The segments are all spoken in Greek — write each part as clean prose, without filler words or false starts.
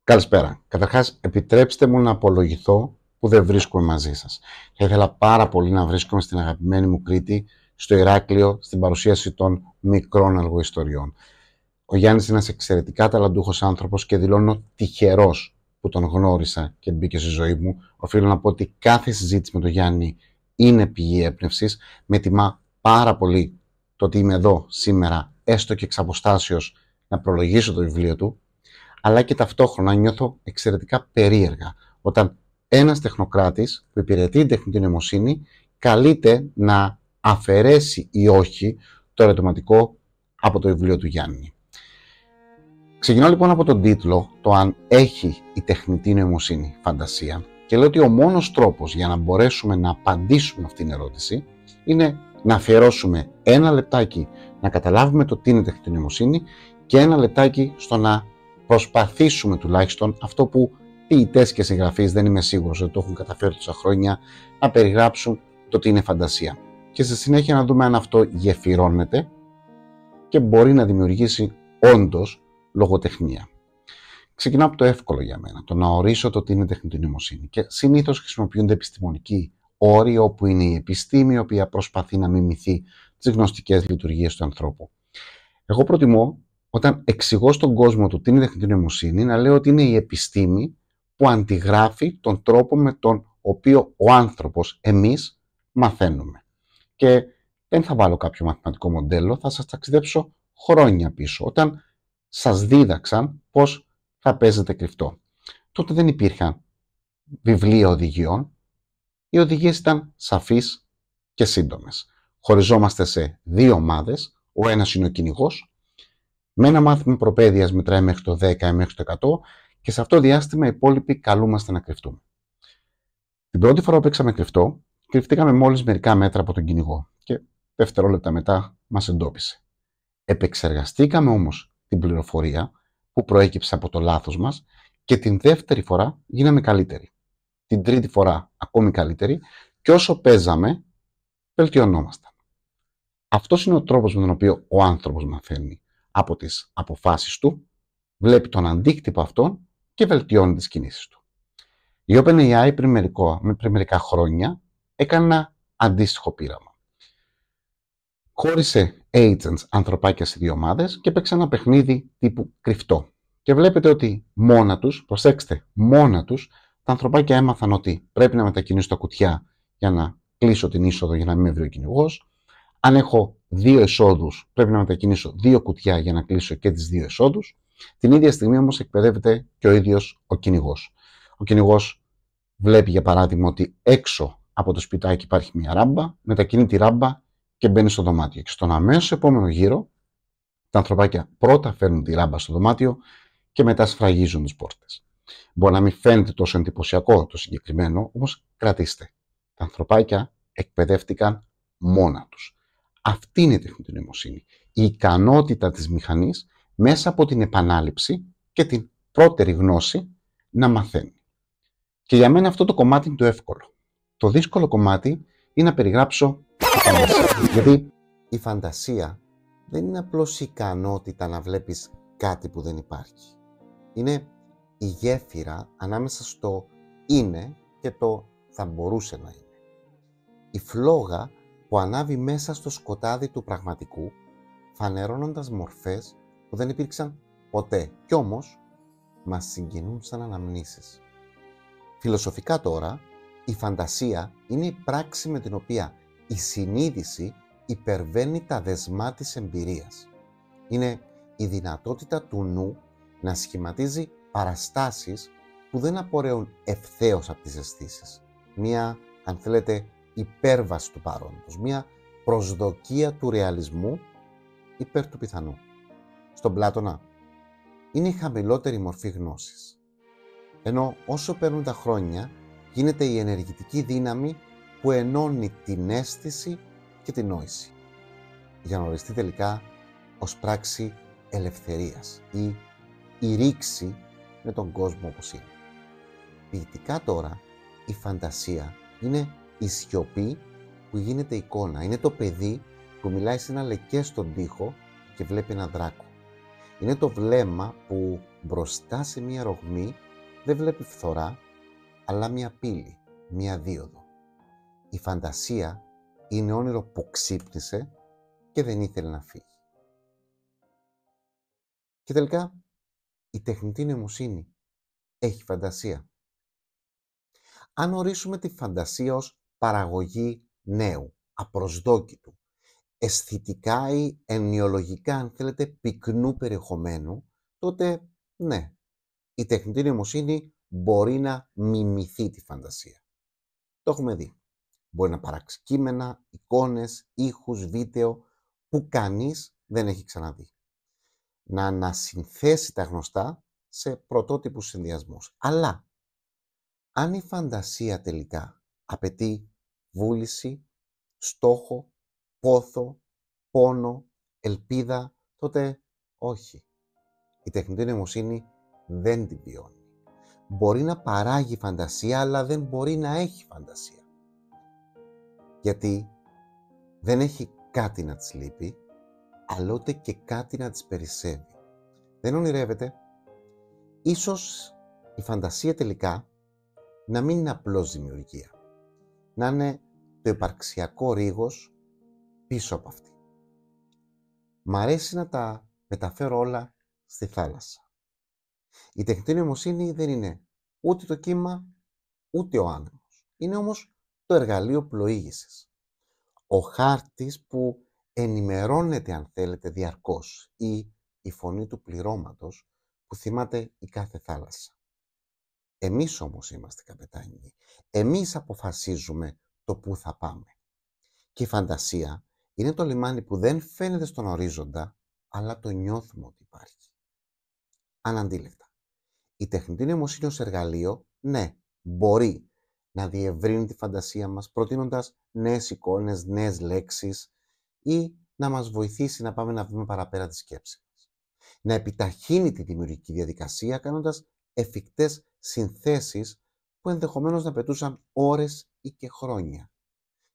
Καλησπέρα. Καταρχάς, επιτρέψτε μου να απολογηθώ που δεν βρίσκομαι μαζί σας. Θα ήθελα πάρα πολύ να βρίσκομαι στην αγαπημένη μου Κρήτη, στο Ηράκλειο, στην παρουσίαση των μικρών αργοϊστοριών. Ο Γιάννης είναι ένας εξαιρετικά ταλαντούχος άνθρωπος και δηλώνω τυχερός που τον γνώρισα και μπήκε στη ζωή μου. Οφείλω να πω ότι κάθε συζήτηση με τον Γιάννη είναι πηγή έμπνευσης. Με τιμά πάρα πολύ το ότι είμαι εδώ σήμερα, έστω και εξ αποστάσεως, να προλογίσω το βιβλίο του, αλλά και ταυτόχρονα νιώθω εξαιρετικά περίεργα όταν ένας τεχνοκράτης που υπηρετεί την τεχνητή νοημοσύνη καλείται να αφαιρέσει ή όχι το ερωτηματικό από το βιβλίο του Γιάννη. Ξεκινώ λοιπόν από τον τίτλο, το αν έχει η τεχνητή νοημοσύνη φαντασία, και λέω ότι ο μόνος τρόπος για να μπορέσουμε να απαντήσουμε αυτήν την ερώτηση είναι να αφιερώσουμε ένα λεπτάκι να καταλάβουμε το τι είναι τεχνητή νοημοσύνη και ένα λεπτάκι στο να προσπαθήσουμε τουλάχιστον αυτό που ποιητές και συγγραφείς, δεν είμαι σίγουρος ότι το έχουν καταφέρει τόσα χρόνια, να περιγράψουν το τι είναι φαντασία. Και στη συνέχεια να δούμε αν αυτό γεφυρώνεται και μπορεί να δημιουργήσει όντως λογοτεχνία. Ξεκινάω από το εύκολο για μένα, το να ορίσω το τι είναι τεχνητή νοημοσύνη. Και συνήθως χρησιμοποιούνται επιστημονικοί όροι, όπου είναι η επιστήμη, η οποία προσπαθεί να μιμηθεί τις γνωστικές λειτουργίες του ανθρώπου. Εγώ προτιμώ, όταν εξηγώ στον κόσμο το τι είναι τεχνητή νοημοσύνη, να λέω ότι είναι η επιστήμη που αντιγράφει τον τρόπο με τον οποίο ο άνθρωπος, εμείς, μαθαίνουμε. Και δεν θα βάλω κάποιο μαθηματικό μοντέλο, θα σας ταξιδέψω χρόνια πίσω, όταν σας δίδαξαν πώς θα παίζετε κρυφτό. Τότε δεν υπήρχαν βιβλία οδηγιών, οι οδηγίες ήταν σαφείς και σύντομες. Χωριζόμαστε σε δύο ομάδες, ο ένας είναι ο κυνηγός, με ένα μάθημα προπαίδειας μετράει μέχρι το 10 ή μέχρι το 100 και σε αυτό το διάστημα οι υπόλοιποι καλούμαστε να κρυφτούμε. Την πρώτη φορά που παίξαμε κρυφτό, κρυφτήκαμε μόλις μερικά μέτρα από τον κυνηγό και δευτερόλεπτα μετά μας εντόπισε. Επεξεργαστήκαμε όμως την πληροφορία που προέκυψε από το λάθος μας και την δεύτερη φορά γίναμε καλύτεροι. Την τρίτη φορά ακόμη καλύτεροι και όσο παίζαμε βελτιωνόμασταν. Αυτός είναι ο τρόπος με τον οποίο ο άνθρωπος μαθαίνει από τις αποφάσεις του, βλέπει τον αντίκτυπο αυτών και βελτιώνει τις κινήσεις του. Η OpenAI πριν μερικά χρόνια έκανε ένα αντίστοιχο πείραμα. Χώρισε agents, ανθρωπάκια, σε δύο ομάδες και έπαιξε ένα παιχνίδι τύπου κρυφτό. Και βλέπετε ότι μόνα τους, προσέξτε, μόνα τους, τα ανθρωπάκια έμαθαν ότι πρέπει να μετακινήσω τα κουτιά για να κλείσω την είσοδο για να μην με βρει ο κυνηγός. Αν έχω δύο εισόδους, πρέπει να μετακινήσω δύο κουτιά για να κλείσω και τις δύο εισόδους. Την ίδια στιγμή όμως εκπαιδεύεται και ο ίδιος ο κυνηγός. Ο κυνηγός βλέπει, για παράδειγμα, ότι έξω από το σπιτάκι υπάρχει μια ράμπα, μετακινεί τη ράμπα και μπαίνει στο δωμάτιο. Και στον αμέσως επόμενο γύρο, τα ανθρωπάκια πρώτα φέρνουν τη ράμπα στο δωμάτιο και μετά σφραγίζουν τις πόρτες. Μπορεί να μην φαίνεται τόσο εντυπωσιακό το συγκεκριμένο, όμως κρατήστε. Τα ανθρωπάκια εκπαιδεύτηκαν μόνα τους. Αυτή είναι η τεχνητή νοημοσύνη. Η ικανότητα της μηχανής μέσα από την επανάληψη και την πρώτερη γνώση να μαθαίνει. Και για μένα αυτό το κομμάτι είναι το εύκολο. Το δύσκολο κομμάτι είναι να περιγράψω τη φαντασία. Γιατί η φαντασία δεν είναι απλώς η ικανότητα να βλέπεις κάτι που δεν υπάρχει. Είναι η γέφυρα ανάμεσα στο είναι και το θα μπορούσε να είναι. Η φλόγα που ανάβει μέσα στο σκοτάδι του πραγματικού, φανερώνοντας μορφές που δεν υπήρξαν ποτέ. Κι όμως μας συγκινούν σαν αναμνήσεις. Φιλοσοφικά τώρα, η φαντασία είναι η πράξη με την οποία η συνείδηση υπερβαίνει τα δεσμά της εμπειρίας. Είναι η δυνατότητα του νου να σχηματίζει παραστάσεις που δεν απορρέουν ευθέως από τις αισθήσεις. Μία, αν θέλετε, υπέρβαση του παρόντος, μία προσδοκία του ρεαλισμού υπέρ του πιθανού. Στον Πλάτωνα είναι η χαμηλότερη μορφή γνώσης. Ενώ όσο παίρνουν τα χρόνια, γίνεται η ενεργητική δύναμη που ενώνει την αίσθηση και την νόηση, για να οριστεί τελικά ως πράξη ελευθερίας ή η ρήξη με τον κόσμο όπως είναι. Ποιητικά τώρα, η φαντασία είναι η σιωπή που γίνεται εικόνα. Είναι το παιδί που μιλάει σε ένα λεκέ στον τοίχο και βλέπει έναν δράκο. Είναι το βλέμμα που μπροστά σε μία ρογμή δεν βλέπει φθορά, αλλά μία πύλη, μία δίωδο. Η φαντασία είναι όνειρο που ξύπνησε και δεν ήθελε να φύγει. Και τελικά, η τεχνητή νοημοσύνη έχει φαντασία. Αν ορίσουμε τη φαντασία ως παραγωγή νέου, απροσδόκητου, αισθητικά ή ενοιολογικά, αν θέλετε, πυκνού περιεχομένου, τότε ναι, η τεχνητή νοημοσύνη μπορεί να μιμηθεί τη φαντασία. Το έχουμε δει. Μπορεί να παράξει κείμενα, εικόνες, ήχους, βίντεο που κανείς δεν έχει ξαναδεί. Να ανασυνθέσει τα γνωστά σε πρωτότυπους συνδυασμούς. Αλλά, αν η φαντασία τελικά απαιτεί βούληση, στόχο, πόθο, πόνο, ελπίδα, τότε όχι. Η τεχνητή νοημοσύνη δεν την βιώνει. Μπορεί να παράγει φαντασία, αλλά δεν μπορεί να έχει φαντασία. Γιατί δεν έχει κάτι να της λείπει, αλλά ούτε και κάτι να της περισσεύει. Δεν ονειρεύεται. Ίσως η φαντασία τελικά να μην είναι απλώς δημιουργία. Να είναι το υπαρξιακό ρίγος πίσω από αυτή. Μ' αρέσει να τα μεταφέρω όλα στη θάλασσα. Η τεχνητή νοημοσύνη δεν είναι ούτε το κύμα, ούτε ο άνεμος. Είναι όμως το εργαλείο πλοήγησης. Ο χάρτης που ενημερώνεται, αν θέλετε, διαρκώς, ή η φωνή του πληρώματος που θυμάται η κάθε θάλασσα. Εμείς όμως είμαστε καπετάνιοι. Εμείς αποφασίζουμε το πού θα πάμε. Και η φαντασία είναι το λιμάνι που δεν φαίνεται στον ορίζοντα, αλλά το νιώθουμε ότι υπάρχει. Αναντίλεκτα. Η τεχνητή νοημοσύνη ως εργαλείο, ναι, μπορεί να διευρύνει τη φαντασία μας, προτείνοντας νέες εικόνες, νέες λέξεις ή να μας βοηθήσει να πάμε ένα βήμα παραπέρα τη σκέψη μας. Να επιταχύνει τη δημιουργική διαδικασία, κάνοντας εφικτές συνθέσεις που ενδεχομένως να πετούσαν ώρες ή και χρόνια.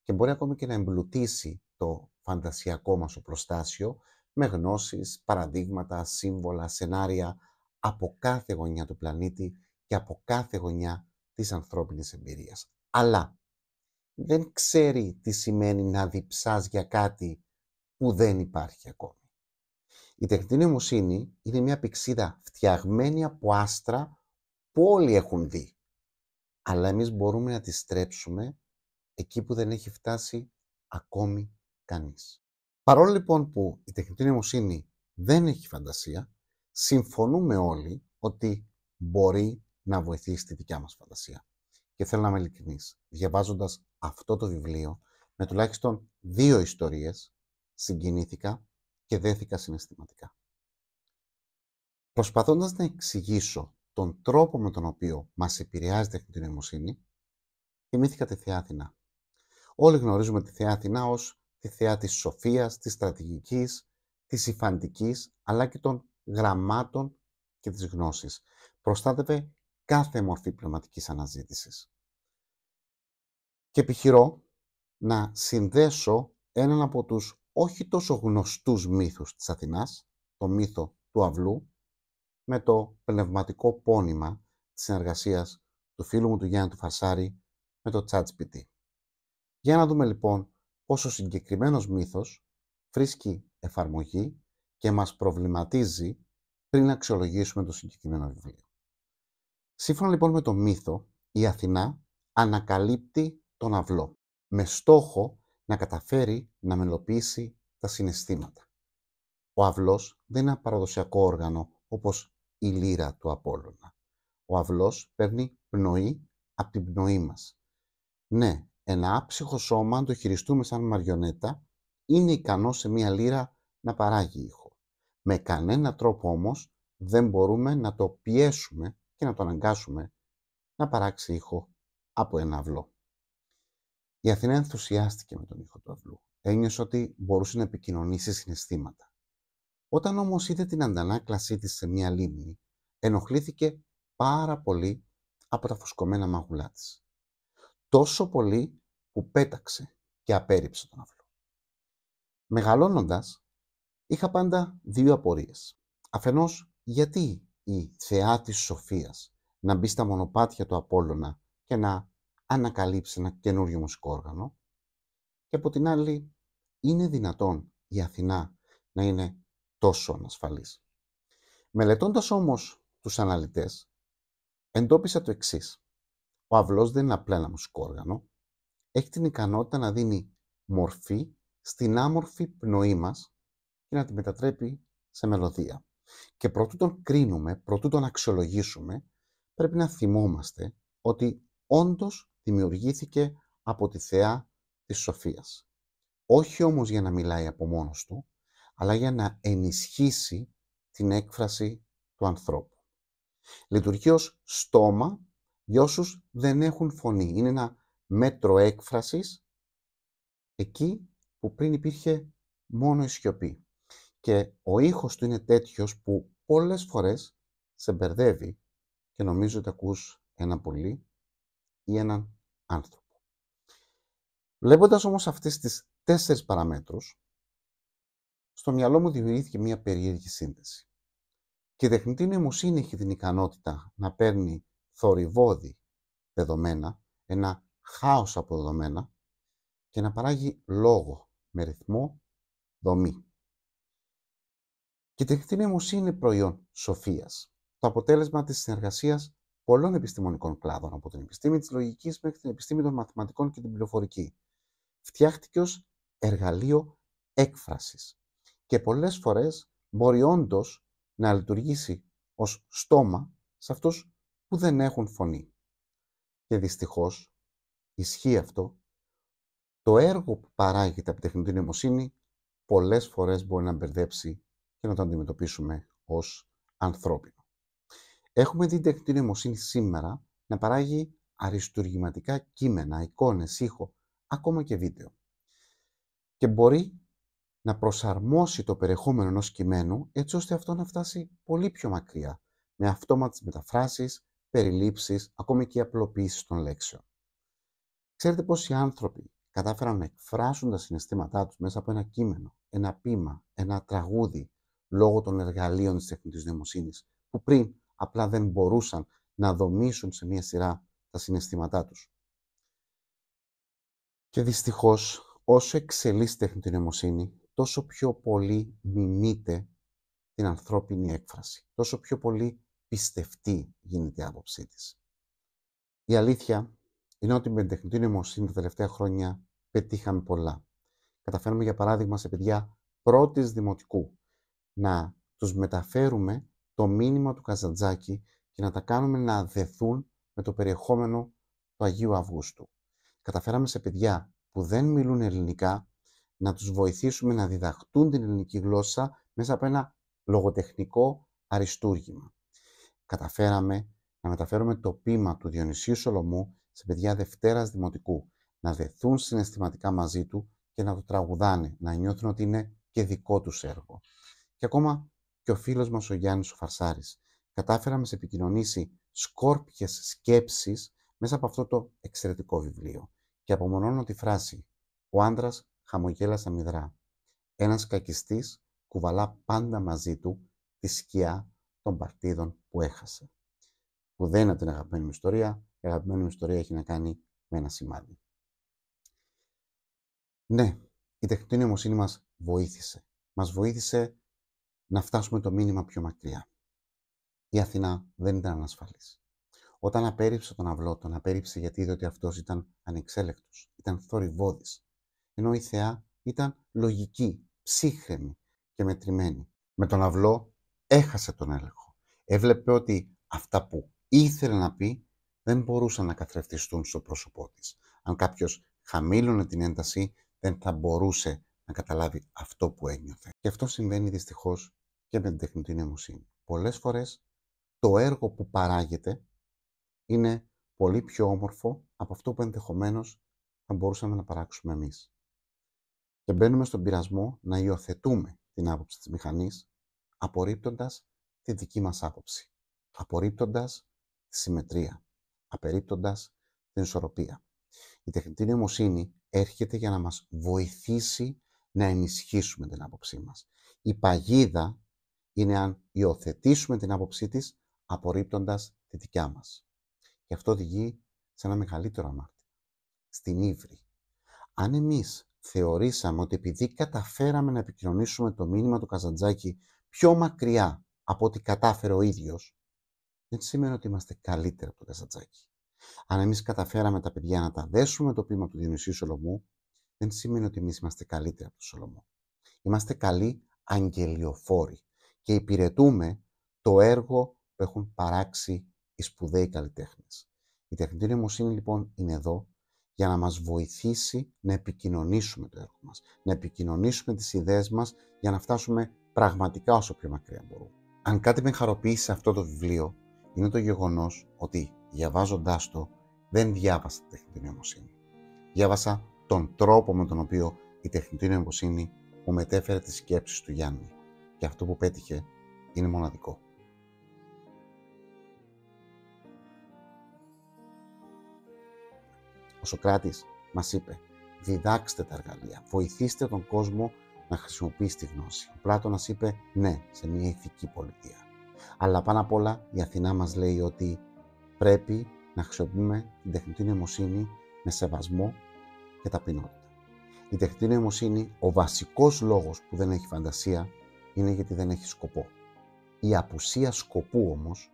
Και μπορεί ακόμη και να εμπλουτίσει το φαντασιακό μας οπλοστάσιο με γνώσεις, παραδείγματα, σύμβολα, σενάρια από κάθε γωνιά του πλανήτη και από κάθε γωνιά της ανθρώπινης εμπειρίας. Αλλά δεν ξέρει τι σημαίνει να διψάς για κάτι που δεν υπάρχει ακόμη. Η τεχνητή νοημοσύνη είναι μια πυξίδα φτιαγμένη από άστρα που όλοι έχουν δει. Αλλά εμείς μπορούμε να τη στρέψουμε εκεί που δεν έχει φτάσει ακόμη κανείς. Παρόλο λοιπόν που η τεχνητή νοημοσύνη δεν έχει φαντασία, συμφωνούμε όλοι ότι μπορεί να βοηθήσει τη δικιά μας φαντασία. Και θέλω να είμαι ειλικρινής, διαβάζοντας αυτό το βιβλίο, με τουλάχιστον 2 ιστορίες συγκινήθηκα και δέθηκα συναισθηματικά. Προσπαθώντας να εξηγήσω τον τρόπο με τον οποίο μας επηρεάζει η τεχνητή νοημοσύνη, θυμήθηκα τη Θεά Αθηνά. Όλοι γνωρίζουμε τη Θεά Αθηνά ως τη θεά της σοφίας, της στρατηγικής, της υφαντικής, αλλά και των γραμμάτων και της γνώσης. Προστάτευε κάθε μορφή πνευματικής αναζήτησης. Και επιχειρώ να συνδέσω έναν από τους όχι τόσο γνωστούς μύθους της Αθηνάς, το μύθο του αυλού, με το πνευματικό πόνημα της συνεργασίας του φίλου μου του Γιάννη του Φασάρη με το ChatGPT. Για να δούμε λοιπόν πώς ο συγκεκριμένος μύθος βρίσκει εφαρμογή και μας προβληματίζει πριν αξιολογήσουμε το συγκεκριμένο βιβλίο. Σύμφωνα λοιπόν με το μύθο, η Αθηνά ανακαλύπτει τον αυλό με στόχο να καταφέρει να μελοποιήσει τα συναισθήματα. Ο αυλός δεν είναι ένα παραδοσιακό όργανο όπως η λύρα του Απόλλωνα. Ο αυλός παίρνει πνοή από την πνοή μας. Ναι, ένα άψυχο σώμα, αν το χειριστούμε σαν μαριονέτα, είναι ικανό σε μία λύρα να παράγει ήχο. Με κανένα τρόπο όμως δεν μπορούμε να το πιέσουμε και να το αναγκάσουμε να παράξει ήχο από ένα αυλό. Η Αθηνά ενθουσιάστηκε με τον ήχο του αυλού. Ένιωσε ότι μπορούσε να επικοινωνήσει συναισθήματα. Όταν όμως είδε την αντανάκλασή της σε μία λίμνη, ενοχλήθηκε πάρα πολύ από τα φουσκωμένα μάγουλά της. Τόσο πολύ που πέταξε και απέρριψε τον αυλό. Μεγαλώνοντας, είχα πάντα 2 απορίες. Αφενός, γιατί η θεά της σοφίας να μπει στα μονοπάτια του Απόλλωνα και να ανακαλύψει ένα καινούριο μουσικό όργανο, και από την άλλη είναι δυνατόν η Αθηνά να είναι τόσο ανασφαλής? Μελετώντας όμως τους αναλυτές, εντόπισα το εξής. Ο αυλός δεν είναι απλά ένα μουσικό όργανο, έχει την ικανότητα να δίνει μορφή στην άμορφη πνοή μας και να τη μετατρέπει σε μελωδία. Και προτού τον κρίνουμε, προτού τον αξιολογήσουμε, πρέπει να θυμόμαστε ότι όντως δημιουργήθηκε από τη θεά της σοφίας. Όχι όμως για να μιλάει από μόνος του, αλλά για να ενισχύσει την έκφραση του ανθρώπου. Λειτουργεί ως στόμα για όσους δεν έχουν φωνή. Είναι ένα μέτρο έκφρασης εκεί που πριν υπήρχε μόνο η σιωπή. Και ο ήχος του είναι τέτοιος που πολλές φορές σε μπερδεύει και νομίζω ότι ακούς ένα πουλί ή έναν άνθρωπο. Βλέποντας όμως αυτές τις 4 παραμέτρους, στο μυαλό μου δημιουργήθηκε μια περίεργη σύνδεση. Και η τεχνητή νοημοσύνη έχει την ικανότητα να παίρνει θορυβώδη δεδομένα, ένα χάος από δεδομένα, και να παράγει λόγο με ρυθμό, δομή. Και η τεχνητή νοημοσύνη είναι προϊόν σοφίας. Το αποτέλεσμα της συνεργασίας πολλών επιστημονικών κλάδων, από την επιστήμη της λογικής μέχρι την επιστήμη των μαθηματικών και την πληροφορική. Φτιάχτηκε ως εργαλείο έκφρασης και πολλές φορές μπορεί όντως να λειτουργήσει ως στόμα σε αυτούς που δεν έχουν φωνή. Και δυστυχώς ισχύει αυτό. Το έργο που παράγεται από τεχνητή νοημοσύνη πολλές φορές μπορεί να μπερδέψει και να το αντιμετωπίσουμε ως ανθρώπινο. Έχουμε δει τεχνητή νοημοσύνη σήμερα να παράγει αριστουργηματικά κείμενα, εικόνες, ήχο, ακόμα και βίντεο. Και μπορεί να προσαρμόσει το περιεχόμενο ενός κειμένου έτσι ώστε αυτό να φτάσει πολύ πιο μακριά, με αυτόματες μεταφράσεις, περιλήψεις, ακόμη και απλοποίησεις των λέξεων. Ξέρετε πόσοι άνθρωποι κατάφεραν να εκφράσουν τα συναισθήματά τους μέσα από ένα κείμενο, ένα ποίημα, ένα τραγούδι, λόγω των εργαλείων της τεχνητής νοημοσύνης, που πριν απλά δεν μπορούσαν να δομήσουν σε μία σειρά τα συναισθήματά τους? Και δυστυχώς, όσο εξελίσσεται η τεχνητή νοημοσύνη, τόσο πιο πολύ μιμείται την ανθρώπινη έκφραση, τόσο πιο πολύ πιστευτή γίνεται η άποψή της. Η αλήθεια είναι ότι με την τεχνητή νοημοσύνη τα τελευταία χρόνια πετύχαμε πολλά. Καταφέρουμε, για παράδειγμα, σε παιδιά πρώτης δημοτικού να τους μεταφέρουμε το μήνυμα του Καζαντζάκη και να τα κάνουμε να δεθούν με το περιεχόμενο του Αγίου Αυγούστου. Καταφέραμε σε παιδιά που δεν μιλούν ελληνικά να τους βοηθήσουμε να διδαχτούν την ελληνική γλώσσα μέσα από ένα λογοτεχνικό αριστούργημα. Καταφέραμε να μεταφέρουμε το ποίημα του Διονυσίου Σολομού σε παιδιά Δευτέρας Δημοτικού, να δεθούν συναισθηματικά μαζί του και να το τραγουδάνε, να νιώθουν ότι είναι και δικό τους έργο. Και ακόμα και ο φίλος μας ο Γιάννης ο Φαρσάρης κατάφερε να μας επικοινωνήσει σκόρπιες σκέψεις μέσα από αυτό το εξαιρετικό βιβλίο. Και απομονώνω τη φράση «Ο άντρας χαμογέλασε αμυδρά. Ένας κακιστής κουβαλά πάντα μαζί του τη σκιά των παρτίδων που έχασε». Που δεν είναι από την αγαπημένη μου ιστορία. Η αγαπημένη μου ιστορία έχει να κάνει με ένα σημάδι. Ναι, η τεχνητή νοημοσύνη μας βοήθησε. Μας βοήθησε να φτάσουμε το μήνυμα πιο μακριά. Η Αθηνά δεν ήταν ανασφαλής. Όταν απέρριψε τον αυλό, τον απέρριψε γιατί είδε ότι αυτός ήταν ανεξέλεκτος, ήταν θορυβώδης. Ενώ η θεά ήταν λογική, ψύχρεμη και μετρημένη. Με τον αυλό έχασε τον έλεγχο. Έβλεπε ότι αυτά που ήθελε να πει δεν μπορούσαν να καθρεφτιστούν στο πρόσωπό της. Αν κάποιος χαμήλωνε την ένταση, δεν θα μπορούσε να καταλάβει αυτό που ένιωθε. Και αυτό συμβαίνει δυστυχώς και με την τεχνητή νοημοσύνη. Πολλές φορές το έργο που παράγεται είναι πολύ πιο όμορφο από αυτό που ενδεχομένως θα μπορούσαμε να παράξουμε εμείς. Και μπαίνουμε στον πειρασμό να υιοθετούμε την άποψη της μηχανής, απορρίπτοντας τη δική μας άποψη, απορρίπτοντας τη συμμετρία, απορρίπτοντας την ισορροπία. Η τεχνητή νοημοσύνη έρχεται για να μας βοηθήσει να ενισχύσουμε την άποψή μας. Η παγίδα είναι αν υιοθετήσουμε την άποψή της, απορρίπτοντας τη δικιά μας. Και αυτό οδηγεί σε ένα μεγαλύτερο αμάρτημα, στην ύβρι. Αν εμείς θεωρήσαμε ότι επειδή καταφέραμε να επικοινωνήσουμε το μήνυμα του Καζαντζάκη πιο μακριά από ό,τι κατάφερε ο ίδιος, δεν σημαίνει ότι είμαστε καλύτεροι από τον Καζαντζάκη. Αν εμείς καταφέραμε τα παιδιά να τα δέσουμε το ποίημα του Διονυσίου Σολωμού, δεν σημαίνει ότι εμείς είμαστε καλύτεροι από τον Σολωμό. Είμαστε καλοί αγγελιοφόροι και υπηρετούμε το έργο που έχουν παράξει οι σπουδαίοι καλλιτέχνες. Η τεχνητή νοημοσύνη λοιπόν είναι εδώ για να μας βοηθήσει να επικοινωνήσουμε το έργο μας, να επικοινωνήσουμε τις ιδέες μας για να φτάσουμε πραγματικά όσο πιο μακριά μπορούμε. Αν κάτι με χαροποίησε σε αυτό το βιβλίο, είναι το γεγονός ότι διαβάζοντάς το δεν διάβασα τη τεχνητή νοημοσύνη. Διάβασα τον τρόπο με τον οποίο η τεχνητή νοημοσύνη μου μετέφερε τις σκέψεις του Γιάννη. Και αυτό που πέτυχε είναι μοναδικό. Ο Σωκράτης μας είπε: διδάξτε τα εργαλεία, βοηθήστε τον κόσμο να χρησιμοποιήσει τη γνώση. Ο Πλάτωνας είπε: ναι, σε μια ηθική πολιτεία. Αλλά πάνω απ' όλα η Αθηνά μας λέει ότι πρέπει να χρησιμοποιούμε την τεχνητή νοημοσύνη με σεβασμό και ταπεινότητα. Η τεχνητή νοημοσύνη, ο βασικός λόγος που δεν έχει φαντασία, είναι γιατί δεν έχει σκοπό. Η απουσία σκοπού όμως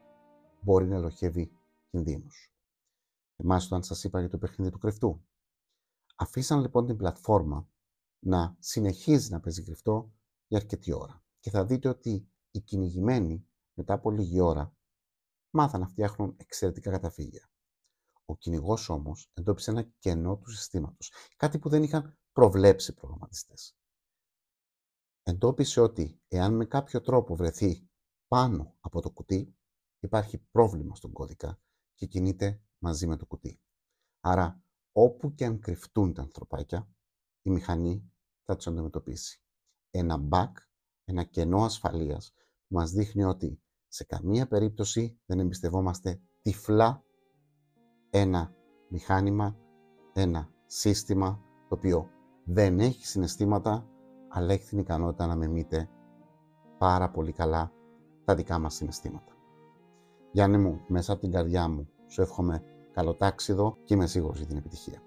μπορεί να ελοχεύει κινδύνους. Εμάς όταν σας είπα για το παιχνίδι του κρυφτού. Αφήσαν λοιπόν την πλατφόρμα να συνεχίζει να παίζει κρυφτό για αρκετή ώρα. Και θα δείτε ότι οι κυνηγημένοι μετά από λίγη ώρα μάθαν να φτιάχνουν εξαιρετικά καταφύγια. Ο κυνηγός όμως εντόπισε ένα κενό του συστήματος, κάτι που δεν είχαν προβλέψει οι προγραμματιστές. Εντόπισε ότι εάν με κάποιο τρόπο βρεθεί πάνω από το κουτί, υπάρχει πρόβλημα στον κώδικα και κινείται μαζί με το κουτί. Άρα, όπου και αν κρυφτούν τα ανθρωπάκια, η μηχανή θα τους αντιμετωπίσει. Ένα bug, ένα κενό ασφαλείας που μας δείχνει ότι σε καμία περίπτωση δεν εμπιστευόμαστε τυφλά ένα μηχάνημα, ένα σύστημα το οποίο δεν έχει συναισθήματα, αλλά έχει την ικανότητα να μεμείται πάρα πολύ καλά τα δικά μας συναισθήματα. Γιάννη μου, μέσα από την καρδιά μου, σου εύχομαι καλό τάξιδο και είμαι σίγουρος για την επιτυχία.